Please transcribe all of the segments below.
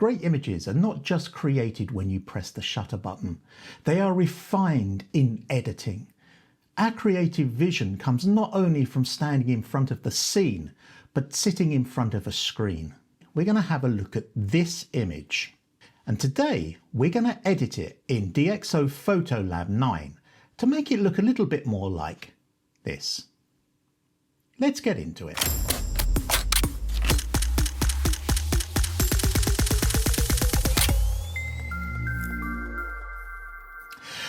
Great images are not just created when you press the shutter button. They are refined in editing. Our creative vision comes not only from standing in front of the scene, but sitting in front of a screen. We're going to have a look at this image. And today we're going to edit it in DxO PhotoLab 9 to make it look a little bit more like this. Let's get into it.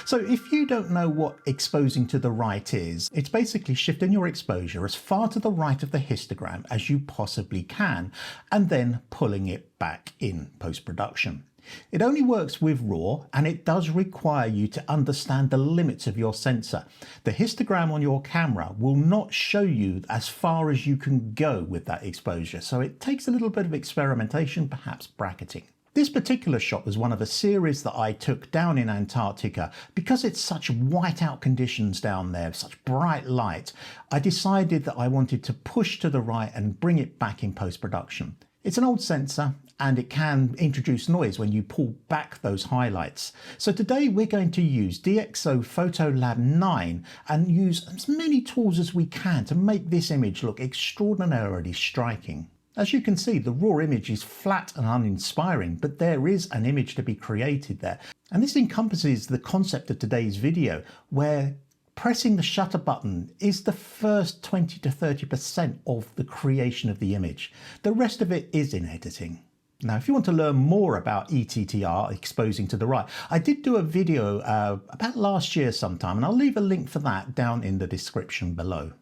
So if you don't know what exposing to the right is, it's basically shifting your exposure as far to the right of the histogram as you possibly can, and then pulling it back in post-production. It only works with RAW, and it does require you to understand the limits of your sensor. The histogram on your camera will not show you as far as you can go with that exposure, so it takes a little bit of experimentation, perhaps bracketing. This particular shot was one of a series that I took down in Antarctica. Because it's such whiteout conditions down there, such bright light, I decided that I wanted to push to the right and bring it back in post-production. It's an old sensor and it can introduce noise when you pull back those highlights. So today we're going to use DxO PhotoLab 9 and use as many tools as we can to make this image look extraordinarily striking. As you can see, the raw image is flat and uninspiring, but there is an image to be created there. And this encompasses the concept of today's video, where pressing the shutter button is the first 20 to 30% of the creation of the image. The rest of it is in editing. Now, if you want to learn more about ETTR, exposing to the right, I did do a video about last year sometime, and I'll leave a link for that down in the description below.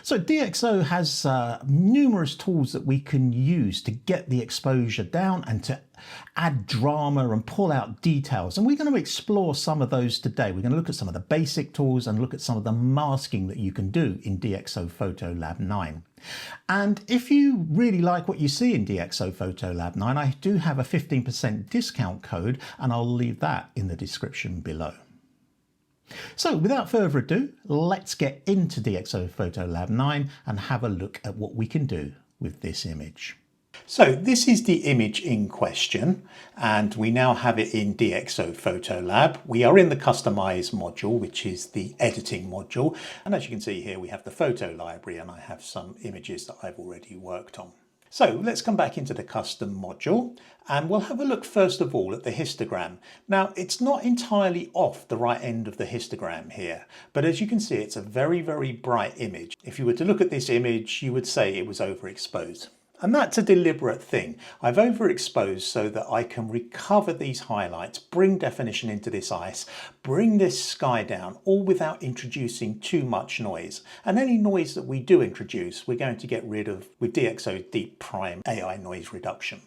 So DxO has numerous tools that we can use to get the exposure down and to add drama and pull out details. And we're going to explore some of those today. We're going to look at some of the basic tools and look at some of the masking that you can do in DxO PhotoLab 9. And if you really like what you see in DxO PhotoLab 9, I do have a 15% discount code, and I'll leave that in the description below. So without further ado, let's get into DxO PhotoLab 9 and have a look at what we can do with this image. So this is the image in question, and we now have it in DxO PhotoLab. We are in the Customize module, which is the editing module. And as you can see here, we have the photo library, and I have some images that I've already worked on. So let's come back into the custom module, and we'll have a look first of all at the histogram. Now, it's not entirely off the right end of the histogram here, but as you can see, it's a very, very bright image. If you were to look at this image, you would say it was overexposed. And that's a deliberate thing. I've overexposed so that I can recover these highlights, bring definition into this ice, bring this sky down, all without introducing too much noise. And any noise that we do introduce, we're going to get rid of with DxO DeepPRIME AI noise reduction.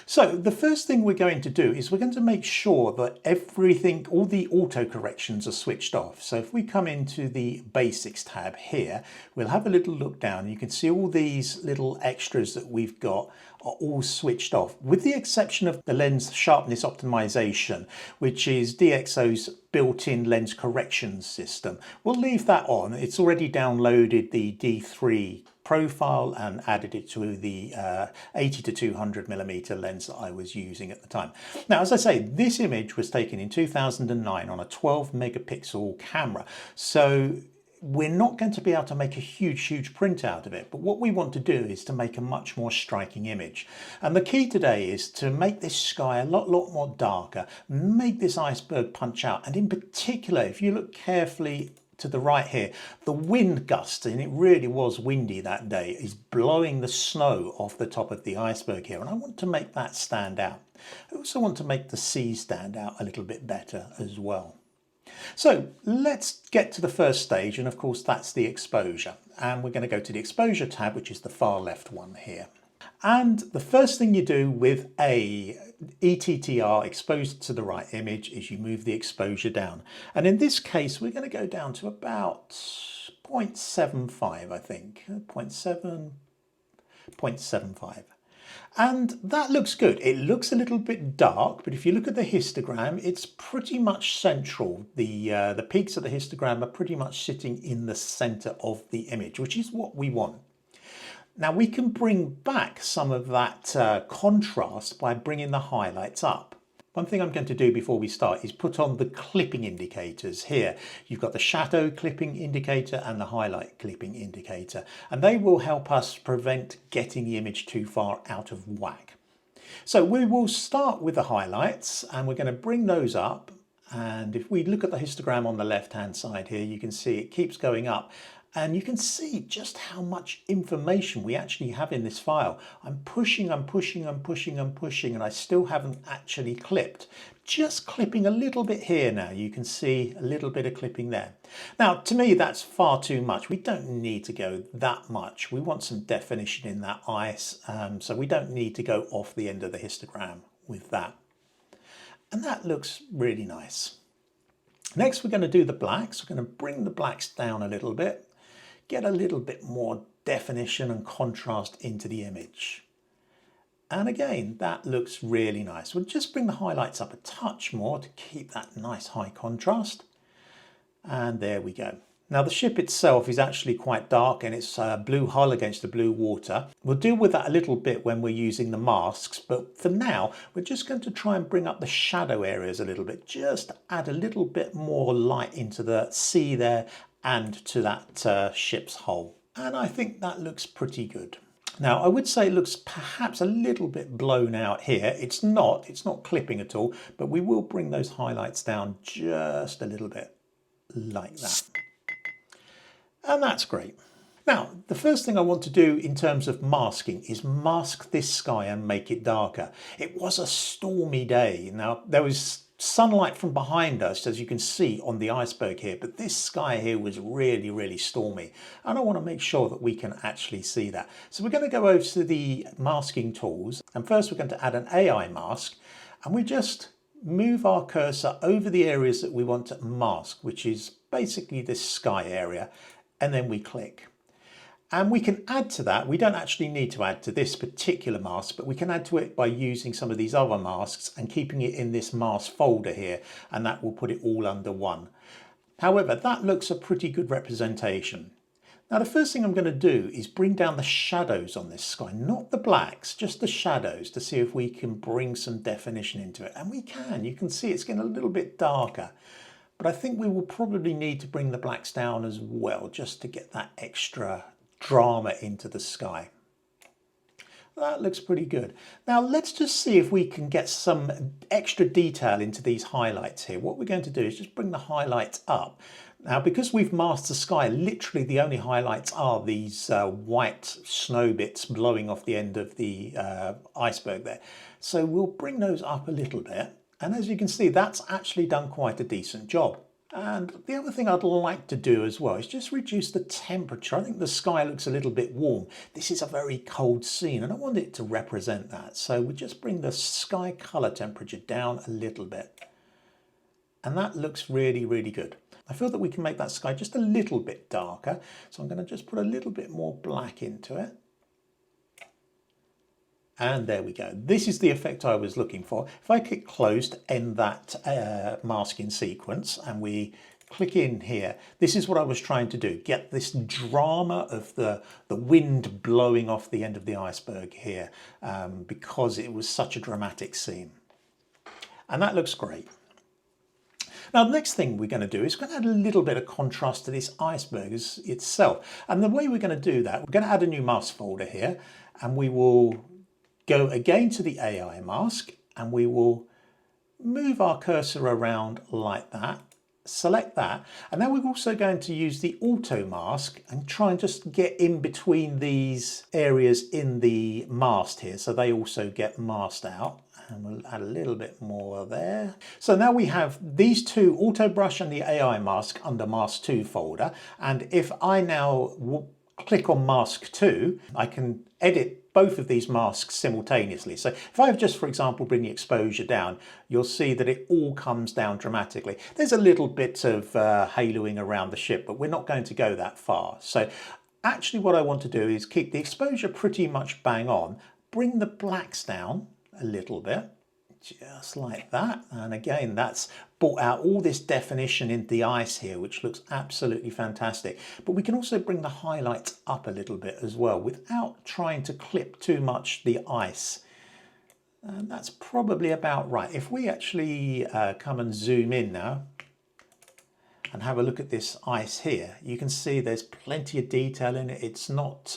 So the first thing we're going to do is we're going to make sure that everything, all the auto corrections are switched off. So if we come into the basics tab here, we'll have a little look down. You can see all these little extras that we've got are all switched off, with the exception of the lens sharpness optimization, which is DxO's built-in lens correction system. We'll leave that on. It's already downloaded the D3 profile and added it to the 80 to 200mm lens that I was using at the time. Now, as I say, this image was taken in 2009 on a 12 megapixel camera. So we're not going to be able to make a huge print out of it, but what we want to do is to make a much more striking image. And the key today is to make this sky a lot more darker, make this iceberg punch out, and in particular, if you look carefully to the right here, the wind gust, and it really was windy that day, is blowing the snow off the top of the iceberg here, and I want to make that stand out. I also want to make the sea stand out a little bit better as well. So let's get to the first stage, and of course that's the exposure, and we're going to go to the exposure tab, which is the far left one here. And the first thing you do with a ETTR exposed to the right image is you move the exposure down, and in this case we're going to go down to about 0.75, I think 0.75. And that looks good. It looks a little bit dark, but if you look at the histogram, it's pretty much central. The peaks of the histogram are pretty much sitting in the center of the image, which is what we want. Now we can bring back some of that contrast by bringing the highlights up. One thing I'm going to do before we start is put on the clipping indicators here. You've got the shadow clipping indicator and the highlight clipping indicator, and they will help us prevent getting the image too far out of whack. So we will start with the highlights and we're going to bring those up. And if we look at the histogram on the left hand side here, you can see it keeps going up. And you can see just how much information we actually have in this file. I'm pushing, and I still haven't actually clipped. Just clipping a little bit here now. You can see a little bit of clipping there. Now, to me, that's far too much. We don't need to go that much. We want some definition in that ice, so we don't need to go off the end of the histogram with that. And that looks really nice. Next, we're going to do the blacks. We're going to bring the blacks down a little bit. Get a little bit more definition and contrast into the image. And again, that looks really nice. We'll just bring the highlights up a touch more to keep that nice high contrast. And there we go. Now the ship itself is actually quite dark and it's blue hull against the blue water. We'll deal with that a little bit when we're using the masks, but for now, we're just going to try and bring up the shadow areas a little bit, just add a little bit more light into the sea there and to that ship's hull. And I think that looks pretty good. Now I would say it looks perhaps a little bit blown out here. It's not clipping at all, but we will bring those highlights down just a little bit like that. And that's great. Now, the first thing I want to do in terms of masking is mask this sky and make it darker. It was a stormy day. Now, there was sunlight from behind us, as you can see on the iceberg here, but this sky here was really, really stormy. And I want to make sure that we can actually see that. So we're going to go over to the masking tools. And first we're going to add an AI mask. And we just move our cursor over the areas that we want to mask, which is basically this sky area. And then we click. And we can add to that. We don't actually need to add to this particular mask, but we can add to it by using some of these other masks and keeping it in this mask folder here, and that will put it all under one. However, that looks a pretty good representation. Now the first thing I'm going to do is bring down the shadows on this sky, not the blacks, just the shadows, to see if we can bring some definition into it. And we can. You can see it's getting a little bit darker. But I think we will probably need to bring the blacks down as well, just to get that extra drama into the sky. That looks pretty good. Now let's just see if we can get some extra detail into these highlights here. What we're going to do is just bring the highlights up. Now because we've masked the sky, literally the only highlights are these white snow bits blowing off the end of the iceberg there. So we'll bring those up a little bit. And as you can see, that's actually done quite a decent job. And the other thing I'd like to do as well is just reduce the temperature. I think the sky looks a little bit warm. This is a very cold scene and I want it to represent that. So we just bring the sky color temperature down a little bit. And that looks really, really good. I feel that we can make that sky just a little bit darker. So I'm going to just put a little bit more black into it. And there we go. This is the effect I was looking for. If I click close to end that masking sequence and we click in here, this is what I was trying to do. Get this drama of the wind blowing off the end of the iceberg here because it was such a dramatic scene. And that looks great. Now, the next thing we're going to do is we're going to add a little bit of contrast to this iceberg itself. And the way we're going to do that, we're going to add a new mask folder here and we will go again to the AI mask and we will move our cursor around like that, select that, and now we're also going to use the auto mask and try and just get in between these areas in the mask here so they also get masked out. And we'll add a little bit more there. So now we have these two, auto brush and the AI mask, under mask 2 folder, and if I now click on mask 2, I can edit both of these masks simultaneously. So if I just, for example, bring the exposure down, you'll see that it all comes down dramatically. There's a little bit of haloing around the ship, but we're not going to go that far. So actually what I want to do is keep the exposure pretty much bang on, bring the blacks down a little bit, just like that. And again, that's brought out all this definition in the ice here, which looks absolutely fantastic. But we can also bring the highlights up a little bit as well without trying to clip too much the ice. And that's probably about right. If we actually come and zoom in now and have a look at this ice here, you can see there's plenty of detail in it. It's not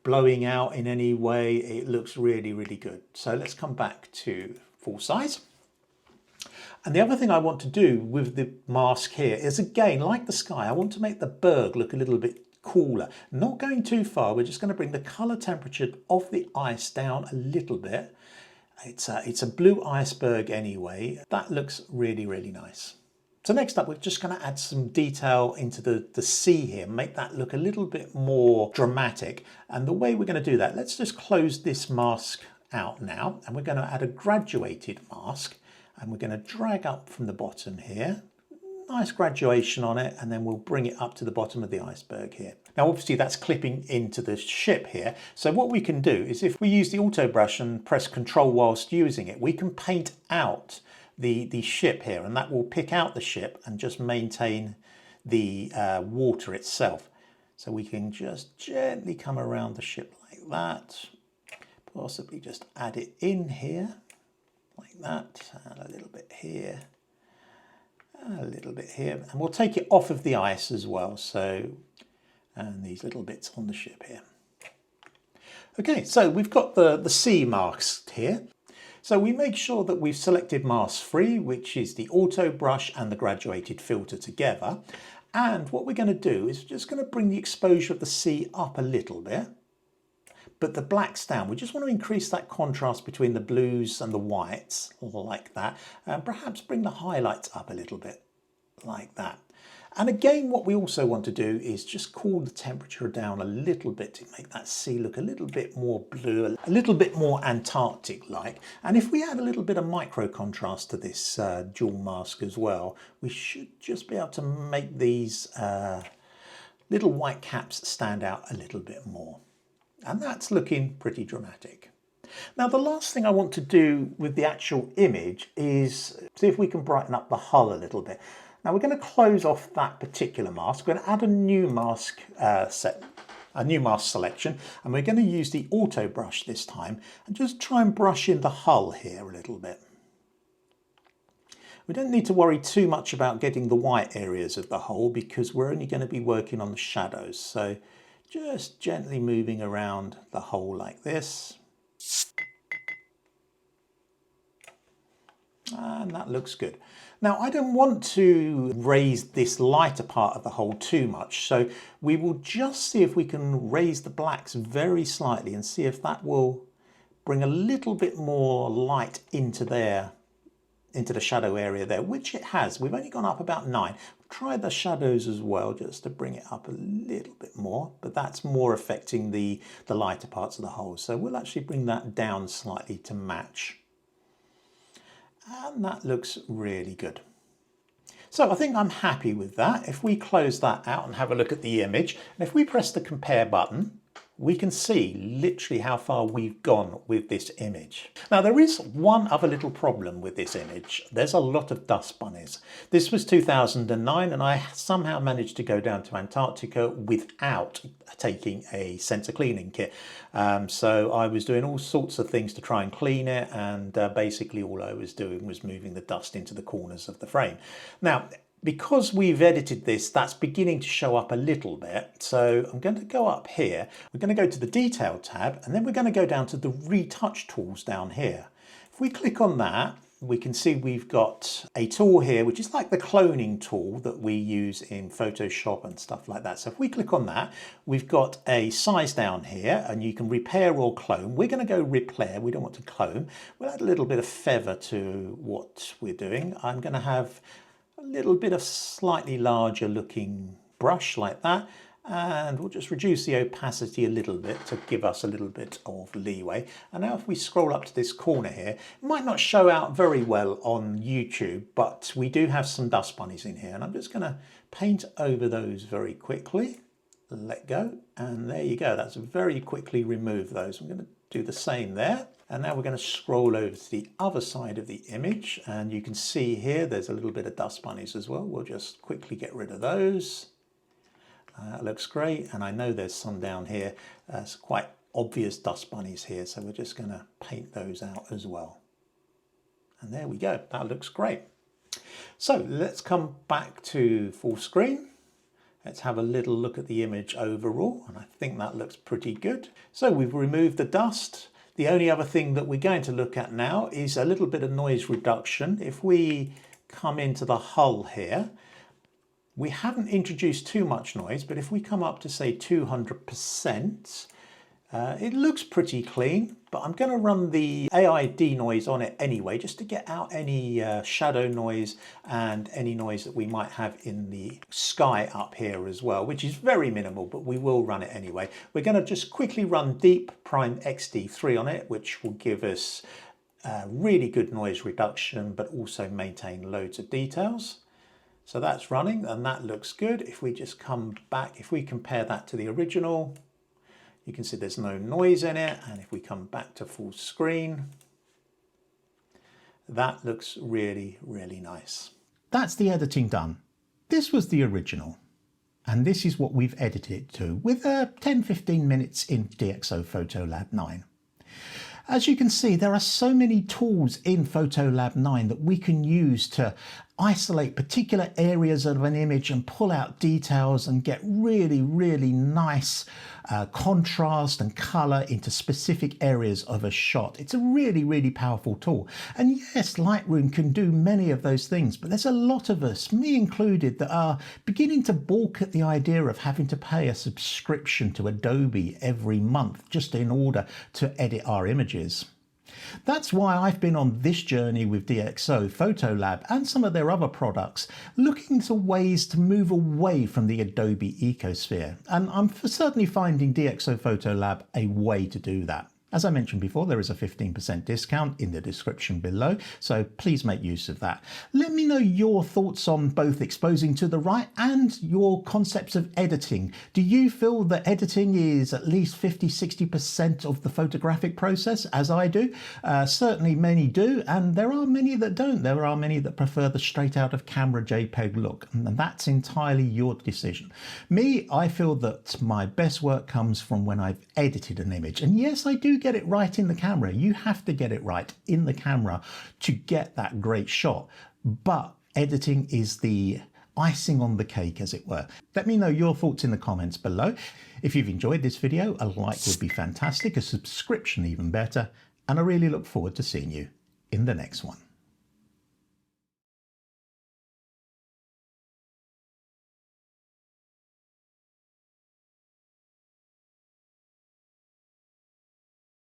blowing out in any way. It looks really, really good. So let's come back to full size. And the other thing I want to do with the mask here is, again, like the sky, I want to make the berg look a little bit cooler. Not going too far, we're just going to bring the color temperature of the ice down a little bit. It's a blue iceberg anyway. That looks really, really nice. So next up, we're just going to add some detail into the sea here, make that look a little bit more dramatic. And the way we're going to do that, let's just close this mask out now, and we're going to add a graduated mask, and we're going to drag up from the bottom here. Nice graduation on it, and then we'll bring it up to the bottom of the iceberg here. Now obviously that's clipping into the ship here, so what we can do is, if we use the auto brush and press Control whilst using it, we can paint out the ship here, and that will pick out the ship and just maintain the water itself. So we can just gently come around the ship like that, possibly just add it in here like that, and a little bit here, a little bit here, and we'll take it off of the ice as well. So, and these little bits on the ship here. Okay, so we've got the sea masked here. So we make sure that we've selected mask 3, which is the auto brush and the graduated filter together. And what we're going to do is just going to bring the exposure of the sea up a little bit, but the blacks down. We just want to increase that contrast between the blues and the whites like that, and perhaps bring the highlights up a little bit like that. And again, what we also want to do is just cool the temperature down a little bit to make that sea look a little bit more blue, a little bit more Antarctic-like. And if we add a little bit of micro contrast to this dual mask as well, we should just be able to make these little white caps stand out a little bit more. And that's looking pretty dramatic. Now, the last thing I want to do with the actual image is see if we can brighten up the hull a little bit. Now we're going to close off that particular mask. We're going to add a new mask selection, and we're going to use the auto brush this time and just try and brush in the hull here a little bit. We don't need to worry too much about getting the white areas of the hull because we're only going to be working on the shadows. So just gently moving around the hull like this. And that looks good. Now I don't want to raise this lighter part of the hull too much, so we will just see if we can raise the blacks very slightly and see if that will bring a little bit more light into there, into the shadow area there, which it has. We've only gone up about 9. Try the shadows as well, just to bring it up a little bit more, but that's more affecting the lighter parts of the hull. So we'll actually bring that down slightly to match. And that looks really good. So I think I'm happy with that. If we close that out and have a look at the image, and if we press the compare button, we can see literally how far we've gone with this image. Now there is one other little problem with this image. There's a lot of dust bunnies. This was 2009 and I somehow managed to go down to Antarctica without taking a sensor cleaning kit. So I was doing all sorts of things to try and clean it, and basically all I was doing was moving the dust into the corners of the frame. Now, because we've edited this, that's beginning to show up a little bit. So I'm going to go up here. We're going to go to the Detail tab, and then we're going to go down to the Retouch tools down here. If we click on that, we can see we've got a tool here, which is like the cloning tool that we use in Photoshop and stuff like that. So if we click on that, we've got a size down here, and you can repair or clone. We're going to go repair. We don't want to clone. We'll add a little bit of feather to what we're doing. I'm going to have a little bit of slightly larger looking brush like that, and we'll just reduce the opacity a little bit to give us a little bit of leeway. And now if we scroll up to this corner here, it might not show out very well on YouTube, but we do have some dust bunnies in here, and I'm just going to paint over those very quickly. Let go, and there you go. That's very quickly removed those. I'm going to do the same there. And now we're going to scroll over to the other side of the image, and you can see here there's a little bit of dust bunnies as well. We'll just quickly get rid of those. That looks great, and I know there's some down here. It's quite obvious dust bunnies here, so we're just going to paint those out as well. And there we go, that looks great. So let's come back to full screen. Let's have a little look at the image overall, and I think that looks pretty good. So we've removed the dust. The only other thing that we're going to look at now is a little bit of noise reduction. If we come into the hull here, we haven't introduced too much noise, but if we come up to say 200%, it looks pretty clean, but I'm going to run the AI denoise on it anyway, just to get out any shadow noise and any noise that we might have in the sky up here as well, which is very minimal, but we will run it anyway. We're going to just quickly run DeepPRIME XD3 on it, which will give us really good noise reduction, but also maintain loads of details. So that's running and that looks good. If we just come back, if we compare that to the original, you can see there's no noise in it. And if we come back to full screen, that looks really, really nice. That's the editing done. This was the original. And this is what we've edited it to with 10-15 minutes in DxO PhotoLab 9. As you can see, there are so many tools in PhotoLab 9 that we can use to isolate particular areas of an image and pull out details and get really, really nice contrast and color into specific areas of a shot. It's a really, really powerful tool. And yes, Lightroom can do many of those things, but there's a lot of us, me included, that are beginning to balk at the idea of having to pay a subscription to Adobe every month just in order to edit our images. That's why I've been on this journey with DxO PhotoLab and some of their other products, looking for ways to move away from the Adobe ecosphere. And I'm certainly finding DxO PhotoLab a way to do that. As I mentioned before, there is a 15% discount in the description below, so please make use of that. Let me know your thoughts on both exposing to the right and your concepts of editing. Do you feel that editing is at least 50–60% of the photographic process, as I do? Certainly many do, and there are many that don't. There are many that prefer the straight out of camera JPEG look, and that's entirely your decision. Me, I feel that my best work comes from when I've edited an image, and yes, I do get it right in the camera. You have to get it right in the camera to get that great shot. But editing is the icing on the cake, as it were. Let me know your thoughts in the comments below. If you've enjoyed this video, a like would be fantastic, a subscription even better, and I really look forward to seeing you in the next one.